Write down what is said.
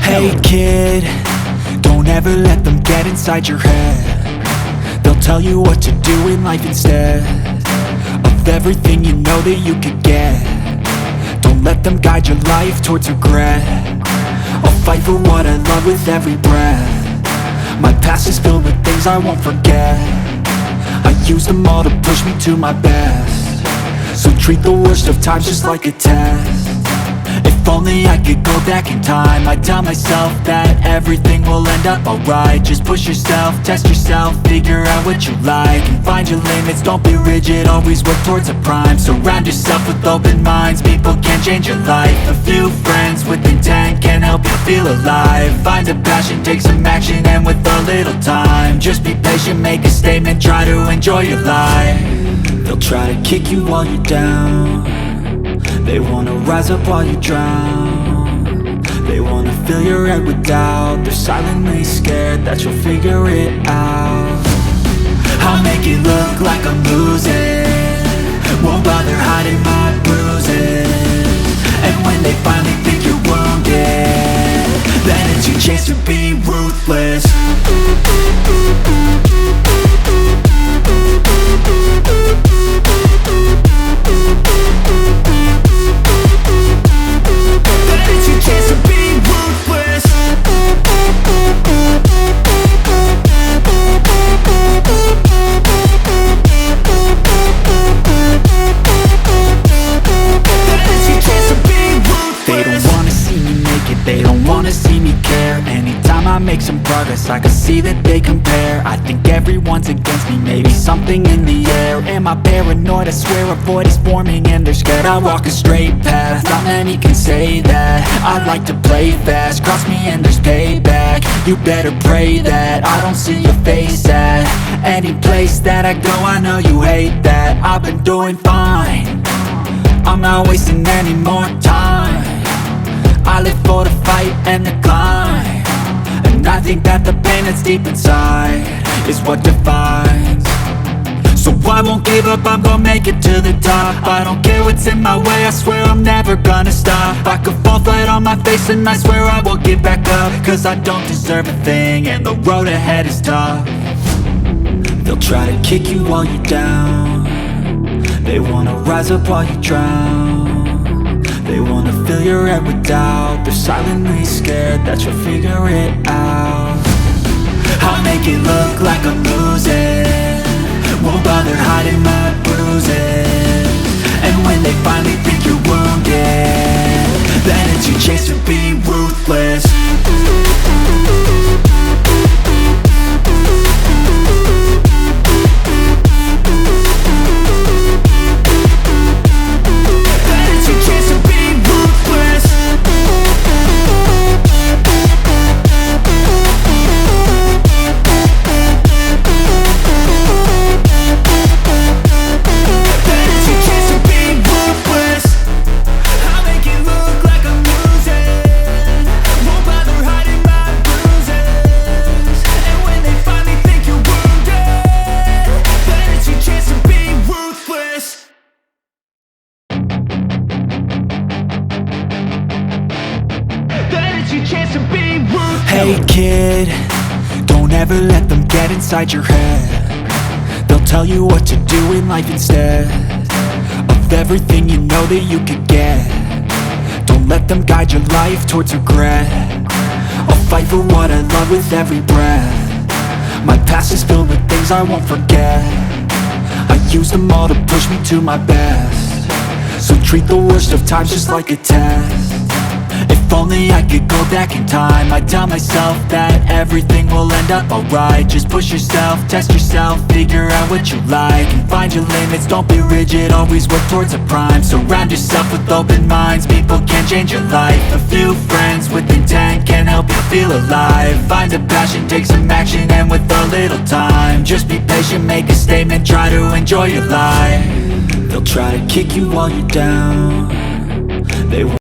Hey kid, don't ever let them get inside your head. They'll tell you what to do in life instead of everything you know that you could get. Don't let them guide your life towards regret. I'll fight for what I love with every breath. My past is filled with things I won't forget. I use them all to push me to my best. So treat the worst of times just like a test. If only I could go back in time, I'd tell myself that everything will end up alright. Just push yourself, test yourself, figure out what you like, and find your limits, don't be rigid, always work towards a prime. Surround yourself with open minds, people can change your life. A few friends with intent can help you feel alive. Find a passion, take some action, and with a little time, just be patient, make a statement, try to enjoy your life. They'll try to kick you while you're down. They wanna rise up while you drown. They wanna fill your head with doubt. They're silently scared that you'll figure it out. I'll make it look like I'm losing, won't bother hiding my bruises. And when they finally think you're wounded, then it's your chance to be ruthless. They don't wanna see me care. Anytime I make some progress, I can see that they compare. I think everyone's against me, maybe something in the air. Am I paranoid? I swear a void is forming and they're scared I walk a straight path. Not many can say that. I like to play fast, cross me and there's payback. You better pray that I don't see your face at any place that I go. I know you hate that. I've been doing fine, I'm not wasting any more time. I live for the fight and the climb, and I think that the pain that's deep inside is what defines. So I won't give up, I'm gonna make it to the top. I don't care what's in my way, I swear I'm never gonna stop. I could fall flat on my face and I swear I will get back up, cause I don't deserve a thing and the road ahead is tough. They'll try to kick you while you're down. They wanna rise up while you drown. They wanna fill your head with doubt. They're silently scared that you'll figure it out. I'll make it look like I'm losing, won't bother hiding my bruises. And when they finally think you're wounded, then it's your chance to be ruthless. Hey kid, don't ever let them get inside your head. They'll tell you what to do in life instead of everything you know that you could get. Don't let them guide your life towards regret. I'll fight for what I love with every breath. My past is filled with things I won't forget. I use them all to push me to my best. So treat the worst of times just like a test. If only I could go back in time, I'd tell myself that everything will end up alright. Just push yourself, test yourself, figure out what you like, and find your limits, don't be rigid, always work towards a prime. Surround yourself with open minds, people can change your life. A few friends with intent can help you feel alive. Find a passion, take some action, and with a little time, just be patient, make a statement, try to enjoy your life. They'll try to kick you while you're down. They